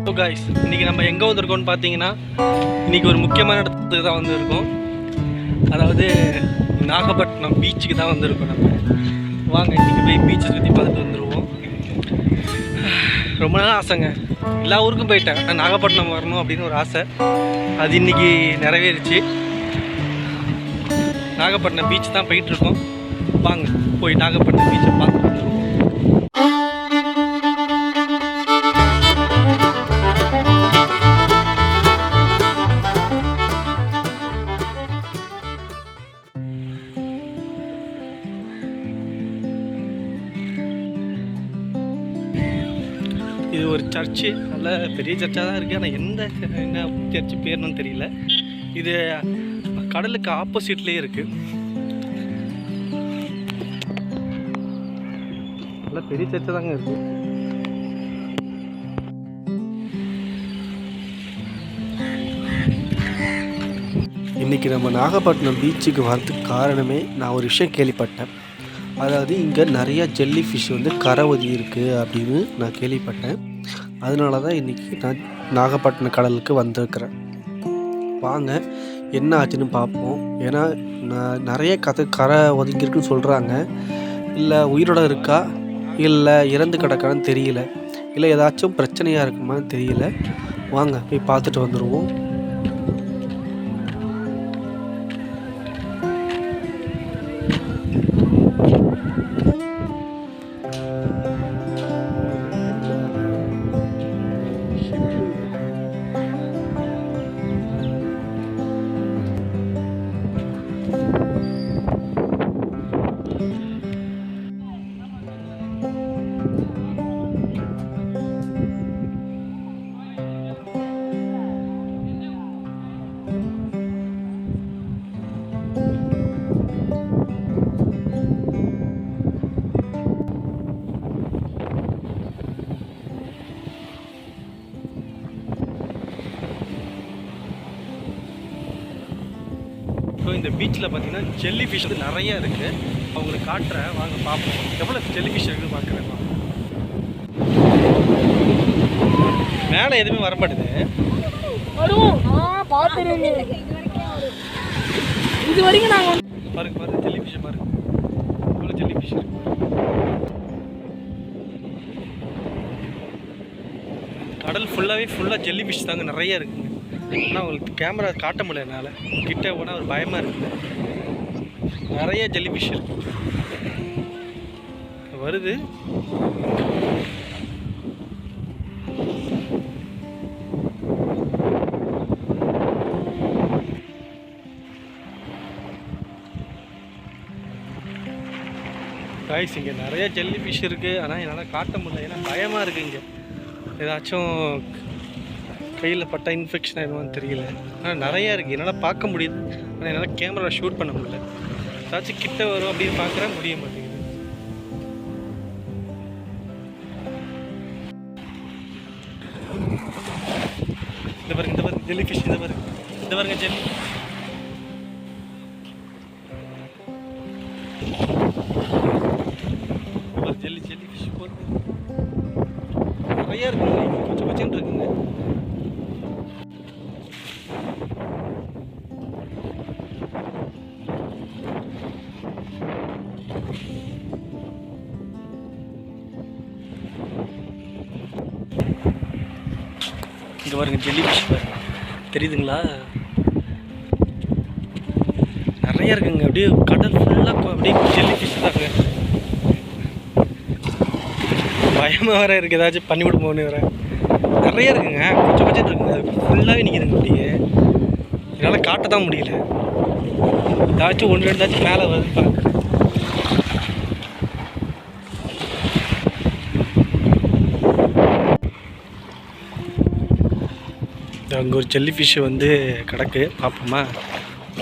So guys, இன்றைக்கி நம்ம எங்கே வந்திருக்கோம்னு பார்த்தீங்கன்னா, இன்றைக்கி ஒரு முக்கியமான இடத்துக்கு தான் வந்திருக்கோம். அதாவது நாகப்பட்டினம் பீச்சுக்கு தான் வந்திருக்கோம். நம்ம வாங்க இன்றைக்கி போய் பீச்சை சுற்றி பார்த்துட்டு வந்துடுவோம். ரொம்ப நாள் ஆசைங்க, எல்லா ஊருக்கும் போயிட்டேன், ஆனால் நாகப்பட்டினம் வரணும் அப்படின்னு ஒரு ஆசை. அது இன்றைக்கி நிறைவேறிச்சு. நாகப்பட்டினம் பீச் தான் போயிட்டுருக்கோம். வாங்க போய் நாகப்பட்டினம் பீச்சை பார்த்துட்டு வந்துடுவோம். இது ஒரு சர்ச்சு, நல்ல பெரிய சர்ச்சாக தான் இருக்குது. ஆனால் என்ன சர்ச்சு பேர்னு தெரியல. இது கடலுக்கு ஆப்போசிட்லேயே இருக்குது. நல்ல பெரிய சர்ச்சாக தாங்க இருக்குது. இன்றைக்கி நம்ம நாகப்பட்டினம் பீச்சுக்கு வரதுக்கு காரணமே நான் ஒரு விஷயம் கேள்விப்பட்டேன். அதாவது இங்கே நிறையா ஜெல்லி ஃபிஷ் வந்து கரை ஒதுங்கி இருக்குது அப்படின்னு நான் கேள்விப்பட்டேன். அதனால தான் இன்றைக்கி நான் நாகப்பட்டினம் கடலுக்கு வந்திருக்கிறேன். வாங்க என்ன ஆச்சுன்னு பார்ப்போம். ஏன்னா நிறைய கரை ஒதுங்கியிருக்குன்னு சொல்கிறாங்க. இல்லை உயிரோட இருக்கா, இல்லை இறந்து கிடக்கான்னு தெரியல, இல்லை ஏதாச்சும் பிரச்சனையாக இருக்குமான்னு தெரியல. வாங்க போய் பார்த்துட்டு வந்துடுவோம். ஸோ இந்த பீச்சில் பார்த்தீங்கன்னா ஜெல்லி ஃபிஷ் வந்து நிறையா இருக்குது. அவங்களுக்கு காட்டுறேன், வாங்க பார்ப்போம். எவ்வளோ ஜெல்லி ஃபிஷ் இருக்குன்னு பார்க்குறேன். மேலே எதுவுமே வரமாட்டுது. இது வரைக்கும் நாங்கள் பாருங்க ஜெல்லி ஃபிஷ் பாருங்க, எவ்வளோ ஜெல்லி ஃபிஷ் இருக்கு. கடல் ஃபுல்லாக ஜெல்லி ஃபிஷ் தாங்க நிறைய இருக்குங்க. ஆனால் உங்களுக்கு கேமரா காட்ட முடியல என்னால், கிட்டே போனால் ஒரு பயமாக இருக்குது. நிறைய ஜெல்லி ஃபிஷ் இருக்கு வருது. காய்ஸ், இங்கே நிறைய ஜெல்லி ஃபிஷ் இருக்குது. ஆனால் என்னால் காட்ட முடியல, ஏன்னா பயமாக இருக்குது. இங்கே ஏதாச்சும் கையில் பட்டா இன்ஃபெக்ஷன் ஆகிடுவான்னு தெரியல. ஆனால் நிறையா இருக்குது, என்னால் பார்க்க முடியுது. ஆனால் என்னால் கேமரா ஷூட் பண்ண முடியல. ஏதாச்சும் கிட்ட வரும் அப்படின்னு பார்க்குறேன், முடிய மாட்டேங்குது. இந்த பாருங்க ஜெல்லி ஃபிஷ், இந்த பாருங்க ஜெல்லி. ஜெல்லி ஃபிஷ் போகுது, நிறையா இருக்குங்க. கொஞ்சம் கொஞ்சம் இருக்குங்க. இங்கே பாருங்க ஜெல்லி ஃபிஷ் தெரியுதுங்களா, நிறையா இருக்குங்க. அப்படியே கடல் ஃபுல்லாக அப்படியே ஜெல்லி ஃபிஷ் தாங்க. பயமாக வேறு இருக்குது, ஏதாச்சும் பண்ணி விடுமோன்னு வேறு. நிறையா இருக்குங்க, கொஞ்சம் இருக்குங்க. ஃபுல்லாகவே நிற்கிதுங்க. அப்படியே என்னால் காட்ட தான் முடியல. ஏதாச்சும் ஒன்று ரெண்டாச்சும் மேலே வருது பார்க்குறேன். அங்கே ஒரு ஜெல்லி ஃபிஷ்ஷு வந்து கிடக்கு, பார்ப்போமா?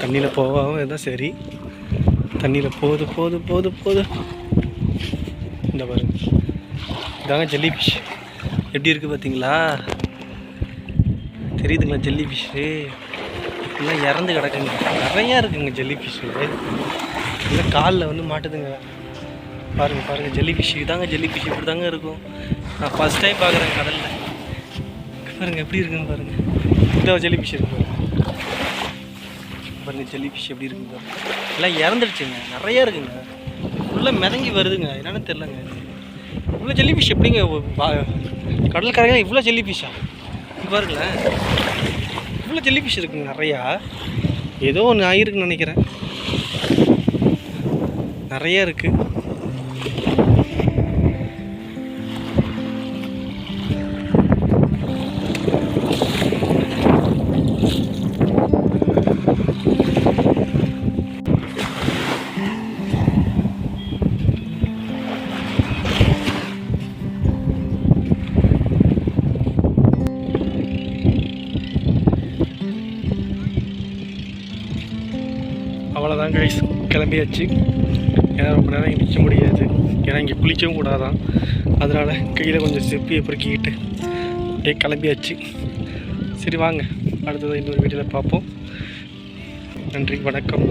தண்ணியில் போகாமல் இருந்தால் சரி. தண்ணியில் போகுது. இந்த பாருங்க, இதாங்க ஜெல்லி ஃபிஷ். எப்படி இருக்குது பார்த்தீங்களா? தெரியுதுங்களா ஜெல்லி ஃபிஷ்ஷு? எல்லாம் இறந்து கிடக்குங்க. நிறையா இருக்குங்க ஜெல்லி ஃபிஷ்ஷு. எல்லாம் காலில் வந்து மாட்டுதுங்க. பாருங்கள் ஜெல்லி ஃபிஷ். இதாங்க ஜெல்லி ஃபிஷ், இப்படி தாங்க இருக்கும். நான் ஃபஸ்ட் டைம் பார்க்குறேன் கடலில். பாருங்க எப்படி இருக்குன்னு பாருங்க. இந்த ஜெல்லி ஃபிஷ் இருக்கு பாருங்க. ஜெல்லி ஃபிஷ் எப்படி இருக்குங்க பாருங்க. எல்லாம் இறந்துடுச்சுங்க, நிறையா இருக்குங்க. ஃபுல்லாக மிதங்கி வருதுங்க, என்னென்னு தெரிலங்க. இவ்வளோ ஜெல்லி ஃபிஷ் எப்படிங்க கடல் கரையில் இவ்வளோ ஜெல்லி ஃபிஷ்ஷா பாருங்களேன். இவ்வளோ ஜெல்லி ஃபிஷ் இருக்குங்க நிறையா. ஏதோ ஒன்று ஆகிருக்குன்னு நினைக்கிறேன். நிறையா இருக்குது. அவ்வளோதான் கைஸ், கிளம்பியாச்சு. ஏன்னா ரொம்ப நேரம் இங்கே நிற்க முடியாது, ஏன்னா இங்கே குளிக்கவும் கூடாதான். அதனால் கையில் கொஞ்சம் செப்பியை பொறுக்கிக்கிட்டு அப்படியே கிளம்பியாச்சு. சரி வாங்க, அடுத்தது இன்னொரு வீடியோவில் பார்ப்போம். நன்றி, வணக்கம்.